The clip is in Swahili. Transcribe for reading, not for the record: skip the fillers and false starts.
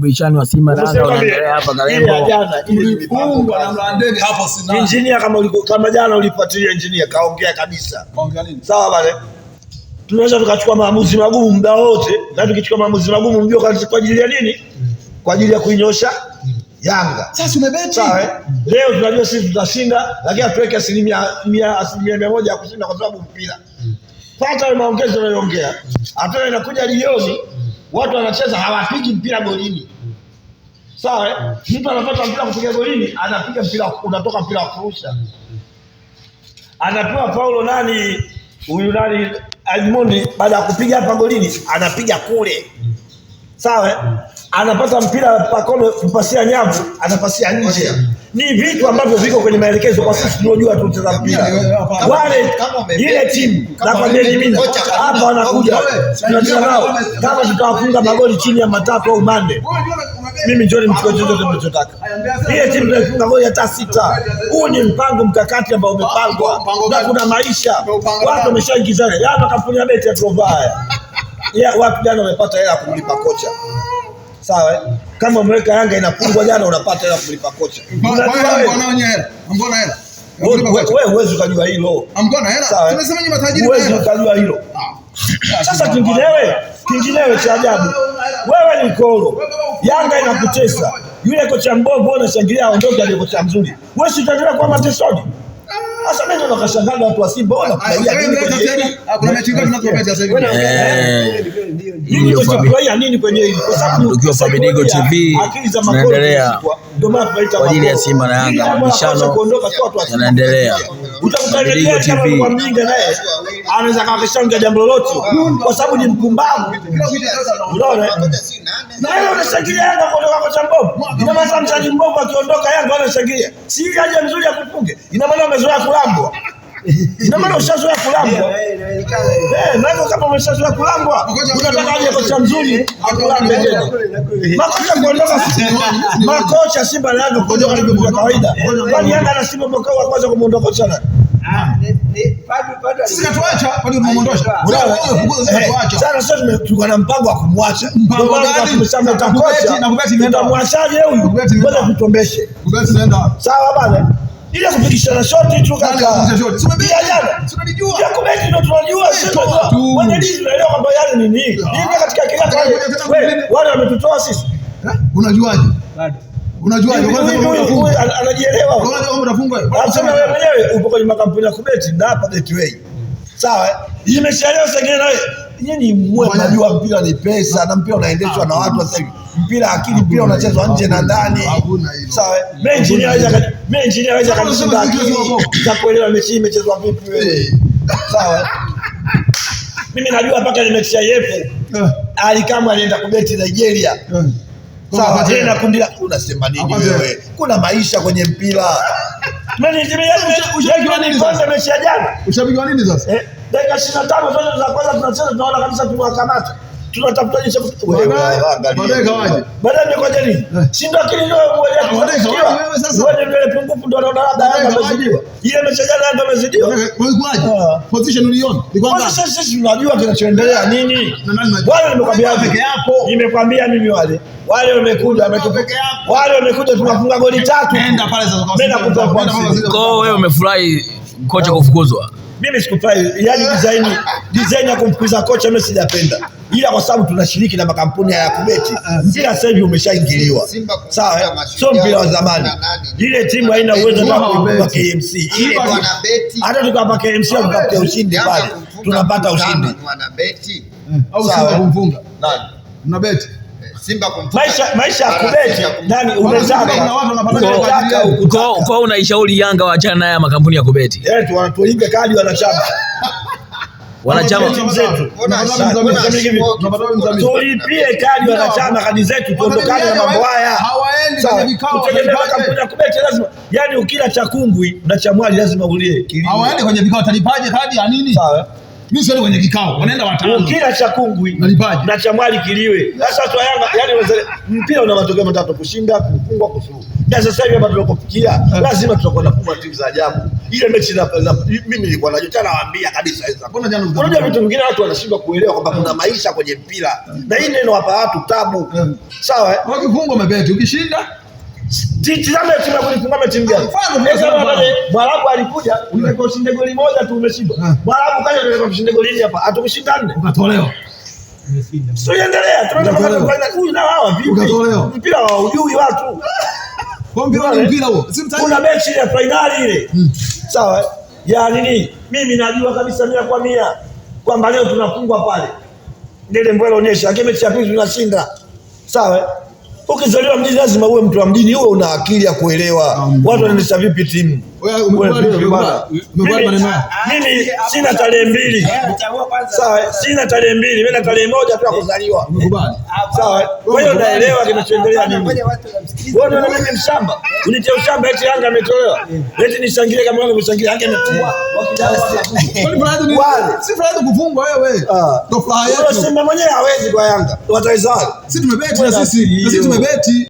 ubishani wa Simba na Yanga unaendelea hapa Kalembo. Jana ilifungwa na Mlandege hapo sina. Engineer kama jana ulifuatilia engineer kaongea kabisa. Kaongea nini? Sawa bale. Tunaweza tukachukua maamuzi magumu muda wote, na tukichukua maamuzi magumu mjue kwa ajili ya nini? Kwa ajili ya kuinyosha Yanga. Sasa umebeti. Sawa. Leo tunajua sisi tutashinda, lakini hatuweke 100% ya kushinda kwa sababu mpira. Pata ile maongezi tunayoongea. Hata inakuja jioni watu wanacheza hawapigi mpira golini. Sawa? Mtu anapata mpira kupiga golini, anapiga mpira unatoka mpira wa kurusha. Anapewa Paulo nani? Huyu nani Almondi baada ya kupiga hapa golini anapiga kule. Sawa? Anapata mpira Pakolo kupasia nyavu, anapasia nje. Ni vitu ambavyo viko kwenye maelekezo kwa sisi tunajua tunacheza mpira. Wale ile timu na kwa mimi hapa wanakuja tunacheza nao kama tutawafunga magoli chini ya 3 au 4. Mimi njoni mchukue chochote tunachotaka. Ile timu tunafunga goli hata 6. Huu ni mpango mkakati ambao umepangwa na kuna maisha. Watu wameshaingizana. Hapa kampuni ya beti ya Provaya. Watu jana wamepata hela kumlipa kocha. Sawa? Kama umeweka Yanga inafungwa jana unapata hela kumlipa kocha. Mbona hela? Mbona hela? Wewe huwezi kujua hilo. Mbona hela? Tumesema nyinyi matajiri. Huwezi kujua hilo. Sasa kinginewe cha ajabu. Wewe ni kolo. Yanga inakutesa. Yule kocha mbovu unashangilia aondoke ile kocha mzuri. Wewe si utaendelea kwa matesoji. Sasa mimi ndo nakashangaa watu wa Simba wanafurahia nini kwenye hili? Kuna mechi ngapi tunazopata sasa hivi? Nini tunafurahia nini kwenye hili? Kwa sababu tukiwa Fabingo TV tunaendelea kwa ajili ya Simba na Yanga, mabishano yanaendelea. Fabingo TV kwa mjinga naye anaweza kakishangia jambo lolote kwa sababu ni mpumbavu. Unaona? Na leo unashangilia Yanga kuondoka kwa Chambovu. Ina maana mchezaji mbovu akiondoka Yanga wanashangilia. Si haja nzuri ya kufunge. Ina maana umezoea kulambwa. Ina maana ushazoea kulambwa. Nako kama umeshazoea kulambwa, unataka aje kocha mzuri akulambe tena. Makocha kuondoka makocha Simba na Yanga kuondoka ni kwa kawaida. Kwani Yanga na Simba mwaka wa kwanza kumuondoa kocha nani? Sisi katuacha kwani tumemuondosha. Sasa tulikuwa na mpango wa kumwacha. Mpango gani? Tumesema kocha na kubeti imeenda. Mwachaje huyu? Ngoja kutombeshe. Kubeti inaenda. Sawa bana. Ile kupigishana shoti tu kaka. Tumebia jana. Tunajua. Ya kubeti ndio tunajua. Wewe ndio unaelewa kwamba yale ni nini? Ndio katika kila pale. Wewe wale wametutoa sisi. Unajuaje? Bado. Unajuaje? Anajielewa. Unajuaje unafungwa? Anasema wewe mwenyewe upo kwenye makampuni ya kubeti na hapa Betway. Sawa? Imeshaelewa sasa nawe. Nyinyi mwe mnajua mpira ni pesa na mpira unaendeshwa na watu sasa hivi. Mpira akili mpira unachezwa nje na ndani. Sawa? Mechi anaweza kanishinda akili za kuelewa mechi imechezwa vipi wewe. Sawa? Mimi najua mpaka ni mechi ya yefu. Ali kama anaenda kubeti Nigeria. Sawa, tena kundi la unasema nini wewe? Kuna maisha kwenye mpira. Mimi nimejua nini kwanza mechi ya jana? Ushabiki nini sasa? Dakika 25 zote za kwanza tunacheza tunaona kabisa tumewakamata. Tunatafuta jinsi wewe baadaye kawaje? Baadaye kwa nini? Si ndio akili ndio wewe sasa. Wewe ndio pungufu ndio unaona labda Yanga amezidiwa. Ile mechi ya jana Yanga amezidiwa. Wewe kwaje? Position uliona? Ni kwamba sisi tunajua kinachoendelea nini? Wale nimekwambia peke yako. Nimekwambia mimi wale wamekuja wale wamekuja tunafunga goli 3. Nenda pale sasa. Mimi nakupa kwa kwa wewe umefurahi kocha kufukuzwa? Mimi sikufurahi, yani design ya kumfukuza kocha mimi sijapenda. Ila kwa sababu tunashiriki na makampuni ya kubeti. Mpira sasa hivi umeshaingiliwa. Sawa? Sio mpira wa zamani. Ile timu haina uwezo wa kuipa KMC. Ile wanabeti. Hata tukapa KMC tupate ushindi pale. Tunapata ushindi. Wanabeti. Au Simba kumfunga. Nani? Mnabeti. Simba kumfunga. Maisha ya kubeti nani umetaka? Kwa unaishauri Yanga waachane na haya makampuni ya kubeti. Wanatulipe kadi wanachama. Wanachama zetu. Tulipie kadi wanachama kadi zetu tuondokane na mambo haya. Hawaendi kwenye vikao kutegemea kampuni ya kubeti lazima. Yaani ukila cha kungwi na cha mwali lazima ulie. Hawaendi kwenye vikao talipaje kadi ya nini? Sawa. Mimi sio kwenye kikao. Wanaenda watano. Kila cha Kungwi na cha Mwali kiliwe. Sasa tu Yanga yani mpira una matokeo matatu: kushinda, kufungwa, kusuluhu. Sasa hivi hapa tunakofikia lazima tutakwenda kuwa timu za ajabu. Ile mechi mimi nilikuwa najua nawaambia kabisa hizo. Unajua vitu vingine watu wanashindwa kuelewa kwamba kuna maisha kwenye mpira. Na hii neno hapa watu tabu. Sawa? Ukifungwa umebeti, ukishinda tizama timu yako ilifunga timu gani? Mwarabu alikuja ulikuwa ushinde goli moja tu umeshindwa. Mwarabu kaja ulikuwa ushinde goli hapa atakushinda 4 ukatolewa. Sio endelea. Tunataka kufanya huyu na wao vipi? Mpira wa ujui watu. Kwa mpira huo. Kuna mechi ya finali ile. Sawa? Ya nini? Mimi najua kabisa 100% kwamba leo tunafungwa pale. Ndile mbwelo onyesha, lakini mechi ya pili tunashinda. Sawa? Ukizaliwa mjini lazima uwe mtu wa mjini, uwe una akili ya kuelewa watu wanaendesha vipi timu. Mimi sina tarehe 2. Sawa, sina tarehe 2, mimi na tarehe 1 tu ya kuzaliwa. Sawa, kwa hiyo naelewa kinachoendelea nini. Wewe unaona mimi mshamba, unitie ushamba eti Yanga ametolewa, eti nishangilie kama Yanga ameshangilia, Yanga imefungwa. Si furaha kufungwa wewe. Ndio furaha yetu. Unasema mwenyewe hawezi kwa Yanga. Wataizaje? Sisi tumebeti na sisi tumebeti.